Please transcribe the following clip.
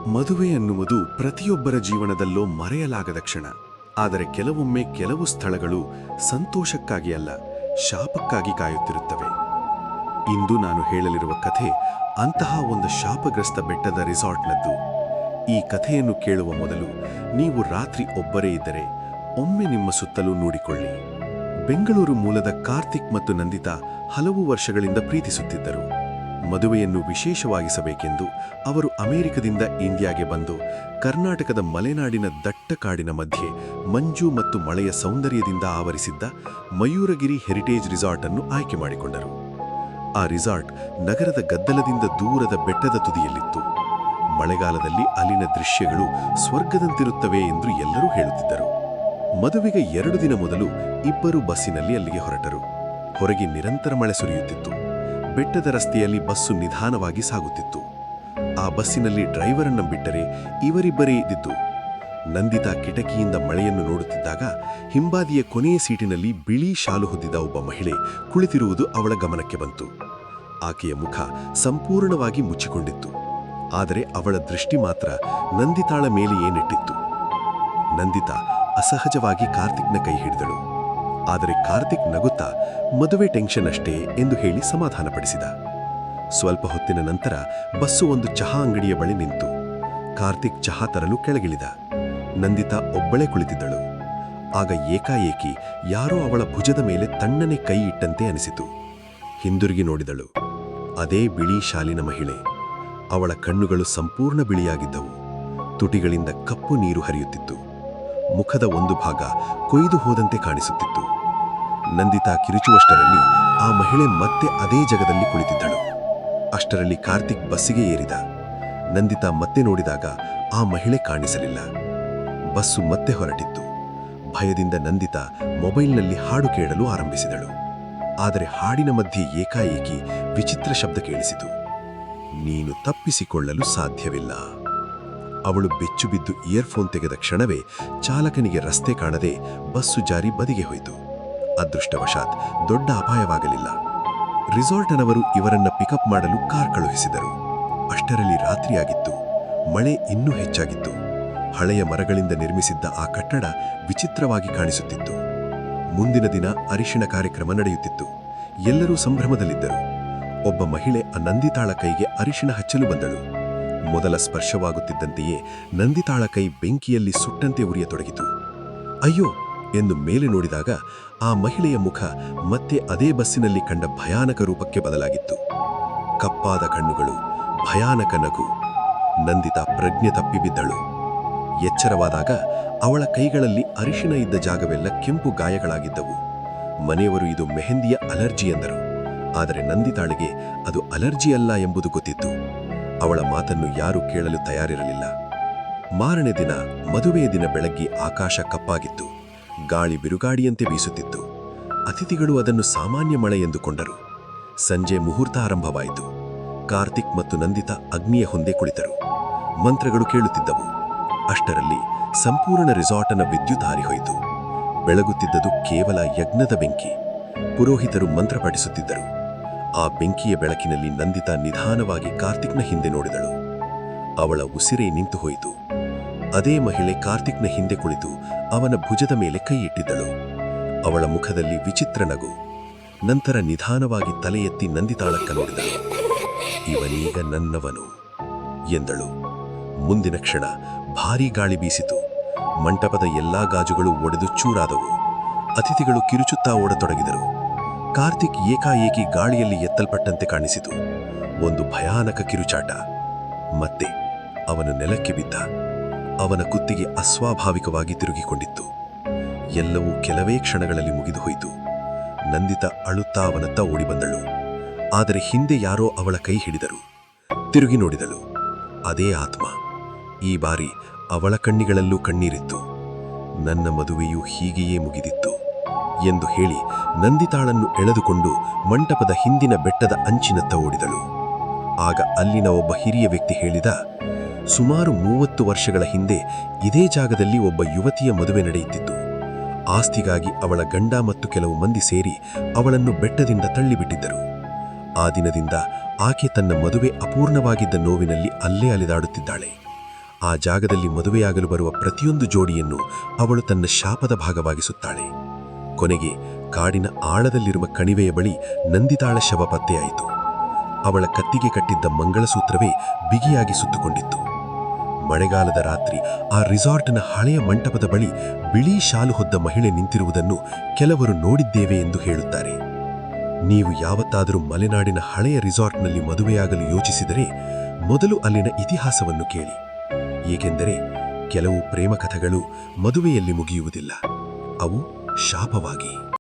ಮದುವೆ ಎನ್ನುವುದು ಪ್ರತಿಯೊಬ್ಬರ ಜೀವನದಲ್ಲೂ ಮರೆಯಲಾಗದ ಕ್ಷಣ. ಆದರೆ ಕೆಲವೊಮ್ಮೆ ಕೆಲವು ಸ್ಥಳಗಳು ಸಂತೋಷಕ್ಕಾಗಿ ಅಲ್ಲ, ಶಾಪಕ್ಕಾಗಿ ಕಾಯುತ್ತಿರುತ್ತವೆ. ಇಂದು ನಾನು ಹೇಳಲಿರುವ ಕಥೆ ಅಂತಹ ಒಂದು ಶಾಪಗ್ರಸ್ತ ಬೆಟ್ಟದ ರೆಸಾರ್ಟ್ನದ್ದು. ಈ ಕಥೆಯನ್ನು ಕೇಳುವ ಮೊದಲು ನೀವು ರಾತ್ರಿ ಒಬ್ಬರೇ ಇದ್ದರೆ ಒಮ್ಮೆ ನಿಮ್ಮ ಸುತ್ತಲೂ ನೋಡಿಕೊಳ್ಳಿ. ಬೆಂಗಳೂರು ಮೂಲದ ಕಾರ್ತಿಕ್ ಮತ್ತು ನಂದಿತಾ ಹಲವು ವರ್ಷಗಳಿಂದ ಪ್ರೀತಿಸುತ್ತಿದ್ದರು. ಮದುವೆಯನ್ನು ವಿಶೇಷವಾಗಿಸಬೇಕೆಂದು ಅವರು ಅಮೆರಿಕದಿಂದ ಇಂಡಿಯಾಗೆ ಬಂದು ಕರ್ನಾಟಕದ ಮಲೆನಾಡಿನ ದಟ್ಟ ಕಾಡಿನ ಮಧ್ಯೆ ಮಂಜು ಮತ್ತು ಮಳೆಯ ಸೌಂದರ್ಯದಿಂದ ಆವರಿಸಿದ್ದ ಮಯೂರಗಿರಿ ಹೆರಿಟೇಜ್ ರಿಸಾರ್ಟ್ ಅನ್ನು ಆಯ್ಕೆ ಮಾಡಿಕೊಂಡರು. ಆ ರಿಸಾರ್ಟ್ ನಗರದ ಗದ್ದಲದಿಂದ ದೂರದ ಬೆಟ್ಟದ ತುದಿಯಲ್ಲಿತ್ತು. ಮಳೆಗಾಲದಲ್ಲಿ ಅಲ್ಲಿನ ದೃಶ್ಯಗಳು ಸ್ವರ್ಗದಂತಿರುತ್ತವೆ ಎಂದು ಎಲ್ಲರೂ ಹೇಳುತ್ತಿದ್ದರು. ಮದುವೆಗೆ 2 ದಿನ ಮೊದಲು ಇಬ್ಬರು ಬಸ್ಸಿನಲ್ಲಿ ಅಲ್ಲಿಗೆ ಹೊರಟರು. ಹೊರಗೆ ನಿರಂತರ ಮಳೆ ಸುರಿಯುತ್ತಿತ್ತು. ಬೆಟ್ಟದ ರಸ್ತೆಯಲ್ಲಿ ಬಸ್ಸು ನಿಧಾನವಾಗಿ ಸಾಗುತ್ತಿತ್ತು. ಆ ಬಸ್ಸಿನಲ್ಲಿ ಡ್ರೈವರನ್ನು ಬಿಟ್ಟರೆ ಇವರಿಬ್ಬರೇ ಇದ್ದಿದ್ದು. ನಂದಿತಾ ಕಿಟಕಿಯಿಂದ ಮಳೆಯನ್ನು ನೋಡುತ್ತಿದ್ದಾಗ ಹಿಂಬಾದಿಯ ಕೊನೆಯ ಸೀಟಿನಲ್ಲಿ ಬಿಳಿ ಶಾಲು ಹೊದ್ದಿದ ಒಬ್ಬ ಮಹಿಳೆ ಕುಳಿತಿರುವುದು ಅವಳ ಗಮನಕ್ಕೆ ಬಂತು. ಆಕೆಯ ಮುಖ ಸಂಪೂರ್ಣವಾಗಿ ಮುಚ್ಚಿಕೊಂಡಿತ್ತು. ಆದರೆ ಅವಳ ದೃಷ್ಟಿ ಮಾತ್ರ ನಂದಿತಾಳ ಮೇಲೆಯೇ ನೆಟ್ಟಿತ್ತು. ನಂದಿತಾ ಅಸಹಜವಾಗಿ ಕಾರ್ತಿಕ್ನ ಕೈ ಹಿಡಿದಳು. ಆದರೆ ಕಾರ್ತಿಕ್ ನಗುತ್ತಾ ಮದುವೆ ಟೆನ್ಷನ್ ಅಷ್ಟೇ ಎಂದು ಹೇಳಿ ಸಮಾಧಾನಪಡಿಸಿದ. ಸ್ವಲ್ಪ ಹೊತ್ತಿನ ನಂತರ ಬಸ್ಸು ಒಂದು ಚಹಾ ಅಂಗಡಿಯ ಬಳಿ ನಿಂತು. ಕಾರ್ತಿಕ್ ಚಹಾ ತರಲು ಕೆಳಗಿಳಿದ. ನಂದಿತಾ ಒಬ್ಬಳೇ ಕುಳಿತಿದ್ದಳು. ಆಗ ಏಕಾಏಕಿ ಯಾರೋ ಅವಳ ಭುಜದ ಮೇಲೆ ತಣ್ಣನೆ ಕೈ ಇಟ್ಟಂತೆ ಅನಿಸಿತು. ಹಿಂದಿರುಗಿ ನೋಡಿದಳು. ಅದೇ ಬಿಳಿ ಶಾಲಿನ ಮಹಿಳೆ. ಅವಳ ಕಣ್ಣುಗಳು ಸಂಪೂರ್ಣ ಬಿಳಿಯಾಗಿದ್ದವು. ತುಟಿಗಳಿಂದ ಕಪ್ಪು ನೀರು ಹರಿಯುತ್ತಿತ್ತು. ಮುಖದ ಒಂದು ಭಾಗ ಕೊಯ್ದು ಹೋದಂತೆ ಕಾಣಿಸುತ್ತಿತ್ತು. ನಂದಿತಾ ಕಿರುಚುವಷ್ಟರಲ್ಲಿ ಆ ಮಹಿಳೆ ಮತ್ತೆ ಅದೇ ಜಾಗದಲ್ಲಿ ಕುಳಿತಿದ್ದಳು. ಅಷ್ಟರಲ್ಲಿ ಕಾರ್ತಿಕ್ ಬಸ್ಸಿಗೆ ಏರಿದ. ನಂದಿತಾ ಮತ್ತೆ ನೋಡಿದಾಗ ಆ ಮಹಿಳೆ ಕಾಣಿಸಲಿಲ್ಲ. ಬಸ್ಸು ಮತ್ತೆ ಹೊರಟಿತ್ತು. ಭಯದಿಂದ ನಂದಿತಾ ಮೊಬೈಲ್ನಲ್ಲಿ ಹಾಡು ಕೇಳಲು ಆರಂಭಿಸಿದಳು. ಆದರೆ ಹಾಡಿನ ಮಧ್ಯೆ ಏಕಾಏಕಿ ವಿಚಿತ್ರ ಶಬ್ದ ಕೇಳಿಸಿತು. ನೀನು ತಪ್ಪಿಸಿಕೊಳ್ಳಲು ಸಾಧ್ಯವಿಲ್ಲ. ಅವಳು ಬೆಚ್ಚು ಬಿದ್ದು ಇಯರ್ಫೋನ್ ತೆಗೆದ ಕ್ಷಣವೇ ಚಾಲಕನಿಗೆ ರಸ್ತೆ ಕಾಣದೆ ಬಸ್ಸು ಜಾರಿ ಬದಿಗೆ ಹೋಯಿತು. ಅದೃಷ್ಟವಶಾತ್ ದೊಡ್ಡ ಅಪಾಯವಾಗಲಿಲ್ಲ. ರಿಸಾರ್ಟ್ನವರು ಇವರನ್ನ ಪಿಕಪ್ ಮಾಡಲು ಕಾರ್ ಕಳುಹಿಸಿದರು. ಅಷ್ಟರಲ್ಲಿ ರಾತ್ರಿಯಾಗಿತ್ತು. ಮಳೆ ಇನ್ನೂ ಹೆಚ್ಚಾಗಿತ್ತು. ಹಳೆಯ ಮರಗಳಿಂದ ನಿರ್ಮಿಸಿದ್ದ ಆ ಕಟ್ಟಡ ವಿಚಿತ್ರವಾಗಿ ಕಾಣಿಸುತ್ತಿತ್ತು. ಮುಂದಿನ ದಿನ ಅರಿಶಿಣ ಕಾರ್ಯಕ್ರಮ ನಡೆಯುತ್ತಿತ್ತು. ಎಲ್ಲರೂ ಸಂಭ್ರಮದಲ್ಲಿದ್ದರು. ಒಬ್ಬ ಮಹಿಳೆ ಆ ನಂದಿತಾಳ ಕೈಗೆ ಅರಿಶಿಣ ಹಚ್ಚಲು ಬಂದಳು. ಮೊದಲ ಸ್ಪರ್ಶವಾಗುತ್ತಿದ್ದಂತೆಯೇ ನಂದಿತಾಳ ಕೈ ಬೆಂಕಿಯಲ್ಲಿ ಸುಟ್ಟಂತೆ ಉರಿಯತೊಡಗಿತು. ಅಯ್ಯೋ ಎಂದು ಮೇಲೆ ನೋಡಿದಾಗ ಆ ಮಹಿಳೆಯ ಮುಖ ಮತ್ತೆ ಅದೇ ಬಸ್ಸಿನಲ್ಲಿ ಕಂಡ ಭಯಾನಕ ರೂಪಕ್ಕೆ ಬದಲಾಗಿತ್ತು. ಕಪ್ಪಾದ ಕಣ್ಣುಗಳು, ಭಯಾನಕ ನಗು. ನಂದಿತಾ ಪ್ರಜ್ಞೆ ತಪ್ಪಿ ಬಿದ್ದಳು. ಎಚ್ಚರವಾದಾಗ ಅವಳ ಕೈಗಳಲ್ಲಿ ಅರಿಶಿಣ ಇದ್ದ ಜಾಗವೆಲ್ಲ ಕೆಂಪು ಗಾಯಗಳಾಗಿದ್ದವು. ಮನೆಯವರು ಇದು ಮೆಹಂದಿಯ ಅಲರ್ಜಿ ಎಂದರು. ಆದರೆ ನಂದಿತಾಳಿಗೆ ಅದು ಅಲರ್ಜಿ ಅಲ್ಲ ಎಂಬುದು ಗೊತ್ತಿತ್ತು. ಅವಳ ಮಾತನ್ನು ಯಾರೂ ಕೇಳಲು ತಯಾರಿರಲಿಲ್ಲ. ಮಾರನೇ ದಿನ ಮದುವೆಯ ದಿನ ಬೆಳಗ್ಗೆ ಆಕಾಶ ಕಪ್ಪಾಗಿತ್ತು. ಗಾಳಿ ಬಿರುಗಾಡಿಯಂತೆ ಬೀಸುತ್ತಿತ್ತು. ಅತಿಥಿಗಳು ಅದನ್ನು ಸಾಮಾನ್ಯ ಮಳೆ ಎಂದುಕೊಂಡರು. ಸಂಜೆ ಮುಹೂರ್ತ ಆರಂಭವಾಯಿತು. ಕಾರ್ತಿಕ್ ಮತ್ತು ನಂದಿತಾ ಅಗ್ನಿಯ ಹೊಂದೆ ಕುಳಿತರು. ಮಂತ್ರಗಳು ಕೇಳುತ್ತಿದ್ದವು. ಅಷ್ಟರಲ್ಲಿ ಸಂಪೂರ್ಣ ರಿಸಾರ್ಟನ ವಿದ್ಯುತ್ ಹಾರಿಹೋಯಿತು. ಬೆಳಗುತ್ತಿದ್ದದು ಕೇವಲ ಯಜ್ಞದ ಬೆಂಕಿ. ಪುರೋಹಿತರು ಮಂತ್ರ ಪಠಿಸುತ್ತಿದ್ದರು. ಆ ಬೆಂಕಿಯ ಬೆಳಕಿನಲ್ಲಿ ನಂದಿತಾ ನಿಧಾನವಾಗಿ ಕಾರ್ತಿಕ್ನ ಹಿಂದೆ ನೋಡಿದಳು. ಅವಳ ಉಸಿರೇ ನಿಂತು ಹೋಯಿತು. ಅದೇ ಮಹಿಳೆ ಕಾರ್ತಿಕ್ನ ಹಿಂದೆ ಕುಳಿತು ಅವನ ಭುಜದ ಮೇಲೆ ಕೈ ಇಟ್ಟಿದ್ದಳು. ಅವಳ ಮುಖದಲ್ಲಿ ವಿಚಿತ್ರ ನಗು. ನಂತರ ನಿಧಾನವಾಗಿ ತಲೆ ಎತ್ತಿ ನಂದಿತಾಳಕ್ಕ ನೋಡಿದಳು. ಇವನೀಗ ನನ್ನವನು ಎಂದಳು. ಮುಂದಿನ ಕ್ಷಣ ಭಾರೀ ಗಾಳಿ ಬೀಸಿತು. ಮಂಟಪದ ಎಲ್ಲಾ ಗಾಜುಗಳು ಒಡೆದು ಚೂರಾದವು. ಅತಿಥಿಗಳು ಕಿರುಚುತ್ತಾ ಓಡತೊಡಗಿದರು. ಕಾರ್ತಿಕ್ ಏಕಾಏಕಿ ಗಾಳಿಯಲ್ಲಿ ಎತ್ತಲ್ಪಟ್ಟಂತೆ ಕಾಣಿಸಿತು. ಒಂದು ಭಯಾನಕ ಕಿರುಚಾಟ. ಮತ್ತೆ ಅವನು ನೆಲಕ್ಕೆ ಬಿದ್ದ. ಅವನ ಕುತ್ತಿಗೆ ಅಸ್ವಾಭಾವಿಕವಾಗಿ ತಿರುಗಿಕೊಂಡಿತ್ತು. ಎಲ್ಲವೂ ಕೆಲವೇ ಕ್ಷಣಗಳಲ್ಲಿ ಮುಗಿದು ಹೋಯಿತು. ನಂದಿತಾ ಅಳುತ್ತಾ ಅವನತ್ತ ಓಡಿಬಂದಳು. ಆದರೆ ಹಿಂದೆ ಯಾರೋ ಅವಳ ಕೈ ಹಿಡಿದರು. ತಿರುಗಿ ನೋಡಿದಳು. ಅದೇ ಆತ್ಮ. ಈ ಬಾರಿ ಅವಳ ಕಣ್ಣಿಗಳಲ್ಲೂ ಕಣ್ಣೀರಿತ್ತು. ನನ್ನ ಮದುವೆಯು ಹೀಗೆಯೇ ಮುಗಿದಿತ್ತು ಎಂದು ಹೇಳಿ ನಂದಿತಾಳನ್ನು ಎಳೆದುಕೊಂಡು ಮಂಟಪದ ಹಿಂದಿನ ಬೆಟ್ಟದ ಅಂಚಿನತ್ತ ಓಡಿದಳು. ಆಗ ಅಲ್ಲಿನ ಒಬ್ಬ ಹಿರಿಯ ವ್ಯಕ್ತಿ ಹೇಳಿದ, ಸುಮಾರು 30 ವರ್ಷಗಳ ಹಿಂದೆ ಇದೇ ಜಾಗದಲ್ಲಿ ಒಬ್ಬ ಯುವತಿಯ ಮದುವೆ ನಡೆಯುತ್ತಿತ್ತು. ಆಸ್ತಿಗಾಗಿ ಅವಳ ಗಂಡ ಮತ್ತು ಕೆಲವು ಮಂದಿ ಸೇರಿ ಅವಳನ್ನು ಬೆಟ್ಟದಿಂದ ತಳ್ಳಿಬಿಟ್ಟಿದ್ದರು. ಆ ದಿನದಿಂದ ಆಕೆ ತನ್ನ ಮದುವೆ ಅಪೂರ್ಣವಾಗಿದ್ದ ನೋವಿನಲ್ಲಿ ಅಲ್ಲೇ ಅಲೆದಾಡುತ್ತಿದ್ದಾಳೆ. ಆ ಜಾಗದಲ್ಲಿ ಮದುವೆಯಾಗಲು ಬರುವ ಪ್ರತಿಯೊಂದು ಜೋಡಿಯನ್ನು ಅವಳು ತನ್ನ ಶಾಪದ ಭಾಗವಾಗಿಸುತ್ತಾಳೆ. ಕೊನೆಗೆ ಕಾಡಿನ ಆಳದಲ್ಲಿರುವ ಕಣಿವೆಯ ಬಳಿ ನಂದಿತಾಳ ಶವ ಪತ್ತೆಯಾಯಿತು. ಅವಳ ಕತ್ತಿಗೆ ಕಟ್ಟಿದ್ದ ಮಂಗಳಸೂತ್ರವೇ ಬಿಗಿಯಾಗಿ ಸುತ್ತುಕೊಂಡಿತ್ತು. ಮಳೆಗಾಲದ ರಾತ್ರಿ ಆ ರಿಸಾರ್ಟ್ನ ಹಳೆಯ ಮಂಟಪದ ಬಳಿ ಬಿಳಿ ಶಾಲು ಹೊದ್ದ ಮಹಿಳೆ ನಿಂತಿರುವುದನ್ನು ಕೆಲವರು ನೋಡಿದ್ದೇವೆ ಎಂದು ಹೇಳುತ್ತಾರೆ. ನೀವು ಯಾವತ್ತಾದರೂ ಮಲೆನಾಡಿನ ಹಳೆಯ ರಿಸಾರ್ಟ್ನಲ್ಲಿ ಮದುವೆಯಾಗಲು ಯೋಚಿಸಿದರೆ ಮೊದಲು ಅಲ್ಲಿನ ಇತಿಹಾಸವನ್ನು ಕೇಳಿ. ಏಕೆಂದರೆ ಕೆಲವು ಪ್ರೇಮ ಕಥೆಗಳು ಮದುವೆಯಲ್ಲಿ ಮುಗಿಯುವುದಿಲ್ಲ, ಅವು ಶಾಪವಾಗಿ.